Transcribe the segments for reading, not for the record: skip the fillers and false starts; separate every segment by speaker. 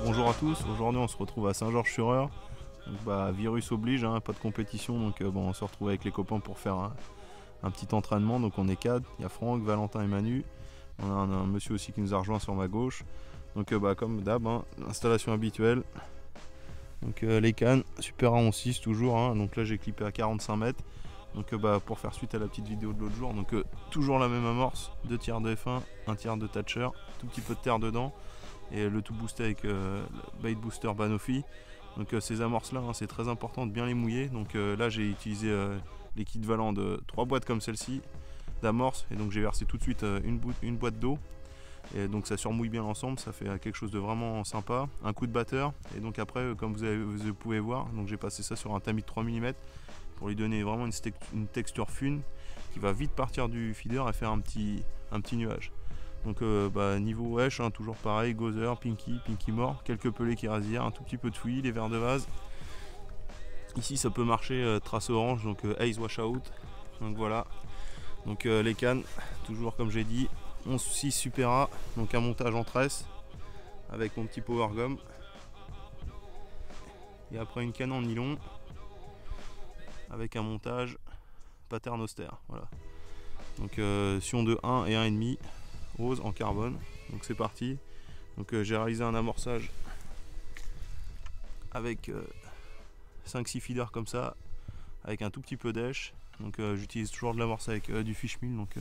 Speaker 1: Bonjour à tous, aujourd'hui on se retrouve à Saint-Georges-sur-Eure. Virus oblige, hein, pas de compétition, donc on se retrouve avec les copains pour faire un petit entraînement. Donc on est 4, il y a Franck, Valentin et Manu. On a un monsieur aussi qui nous a rejoint sur ma gauche. Donc comme d'hab, hein, l'installation habituelle. Donc les cannes, Super A11 toujours, hein, donc là j'ai clippé à 45 mètres. Donc pour faire suite à la petite vidéo de l'autre jour, donc toujours la même amorce, 2 tiers de F1, 1 tiers de Thatcher, tout petit peu de terre dedans. Et le tout boosté avec le bait booster Banoffee. Donc ces amorces là, hein, c'est très important de bien les mouiller. Donc là j'ai utilisé l'équivalent de 3 boîtes comme celle-ci d'amorces, et donc j'ai versé tout de suite une boîte d'eau, et donc ça surmouille bien l'ensemble, ça fait quelque chose de vraiment sympa. Un coup de batteur, et donc après comme vous pouvez voir, donc j'ai passé ça sur un tamis de 3 mm pour lui donner vraiment une texture fune qui va vite partir du feeder et faire un petit nuage. Donc niveau wesh, hein, toujours pareil, Gozer, Pinky mort, quelques pelés qui rasirent, un tout petit peu de fouillis, les verres de vase. Ici ça peut marcher, trace orange, donc Ace Wash Out. Donc voilà, donc les cannes, toujours comme j'ai dit, 11-6 Super A, donc un montage en tresse avec mon petit power gum. Et après une canne en nylon avec un montage pattern austère. Voilà. Donc sion de 1 et 1,5. Rose en carbone, donc c'est parti. Donc j'ai réalisé un amorçage avec 5-6 feeders comme ça, avec un tout petit peu d'èche. Donc j'utilise toujours de l'amorce avec du fish meal. Donc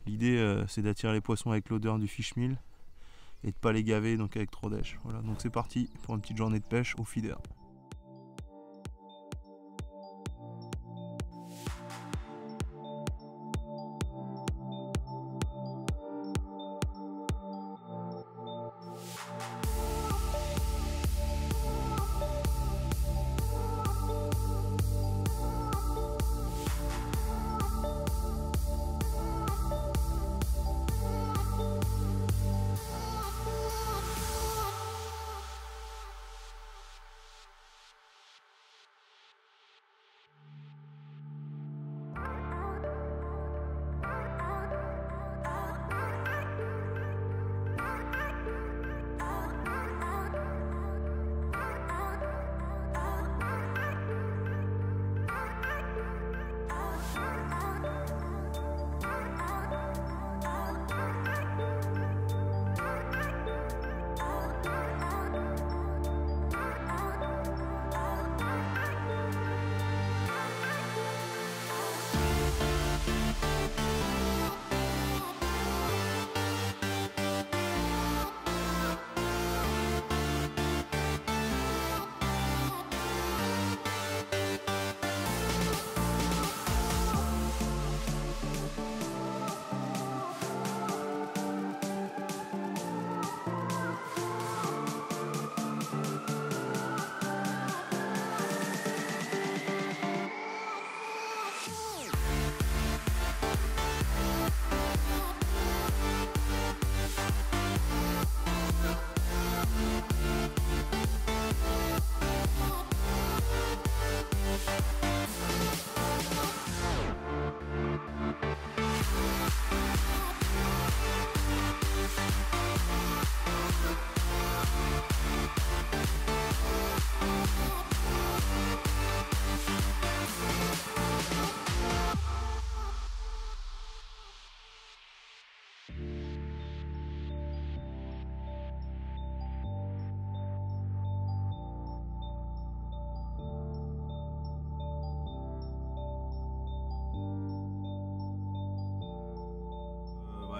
Speaker 1: l'idée c'est d'attirer les poissons avec l'odeur du fish meal et de pas les gaver donc avec trop d'èche. Voilà, donc c'est parti pour une petite journée de pêche au feeder.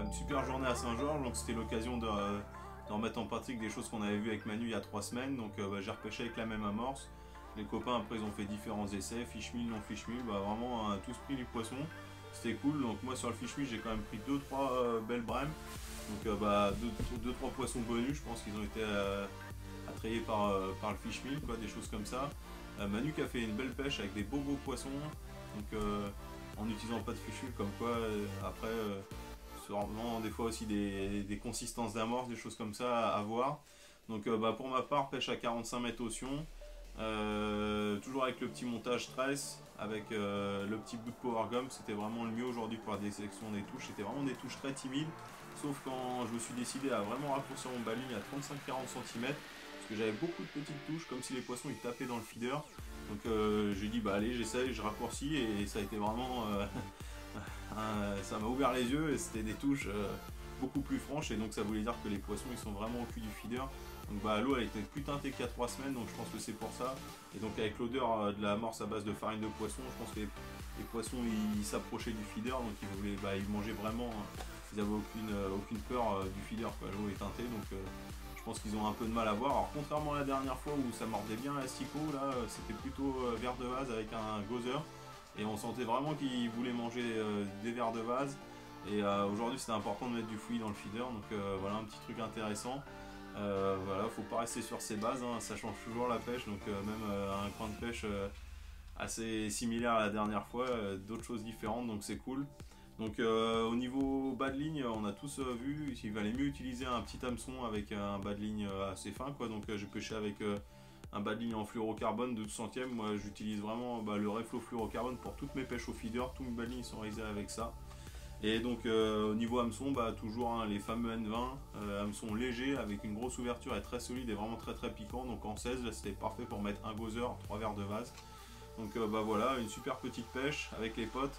Speaker 1: Une super journée à Saint-Georges, donc c'était l'occasion de remettre en pratique des choses qu'on avait vues avec Manu il y a 3 semaines. Donc j'ai repêché avec la même amorce. Les copains après ils ont fait différents essais, fish meal, non fish meal, vraiment tous pris du poisson. C'était cool. Donc moi sur le fish meal j'ai quand même pris 2-3 belles brèmes. Donc 2-3 poissons bonus, je pense qu'ils ont été attrayés par le fish meal, quoi, des choses comme ça. Manu qui a fait une belle pêche avec des beaux poissons. Donc en utilisant pas de fichu, comme quoi après c'est vraiment des fois aussi des consistances d'amorce, des choses comme ça à voir. Donc pour ma part, pêche à 45 mètres au sion, toujours avec le petit montage stress, avec le petit bout de power gum, c'était vraiment le mieux aujourd'hui pour la désection des touches. C'était vraiment des touches très timides, sauf quand je me suis décidé à vraiment raccourcir mon baling à 35-40 cm, parce que j'avais beaucoup de petites touches, comme si les poissons ils tapaient dans le feeder. Donc j'ai dit bah allez, j'essaye, je raccourcis, et ça a été vraiment ça m'a ouvert les yeux, et c'était des touches beaucoup plus franches, et donc ça voulait dire que les poissons ils sont vraiment au cul du feeder. Donc l'eau elle était plus teintée qu'il y a 3 semaines, donc je pense que c'est pour ça. Et donc avec l'odeur de la amorce à base de farine de poisson, je pense que les poissons ils s'approchaient du feeder, donc ils mangeaient vraiment, ils n'avaient aucune peur du feeder, l'eau est teintée, donc je pense qu'ils ont un peu de mal à voir. Alors contrairement à la dernière fois où ça mordait bien l'asticot, là c'était plutôt verre de vase avec un gozer, et on sentait vraiment qu'ils voulaient manger des vers de vase. Et aujourd'hui c'était important de mettre du fouillis dans le feeder, donc voilà un petit truc intéressant. Voilà, faut pas rester sur ses bases, hein, ça change toujours la pêche, donc même un coin de pêche assez similaire à la dernière fois, d'autres choses différentes, donc c'est cool. Donc au niveau bas de ligne, on a tous vu qu'il valait mieux utiliser un petit hameçon avec un bas de ligne assez fin, quoi. Donc j'ai pêché avec un bas de ligne en fluorocarbone de 12 centièmes. Moi j'utilise vraiment le Reflo fluorocarbone pour toutes mes pêches au feeder, tous mes bas de ligne sont réalisés avec ça. Et donc au niveau hameçon, toujours les fameux N20, hameçon léger avec une grosse ouverture et très solide et vraiment très piquant. Donc en 16, là c'était parfait pour mettre un gozer, 3 verres de vase. Donc voilà, une super petite pêche avec les potes.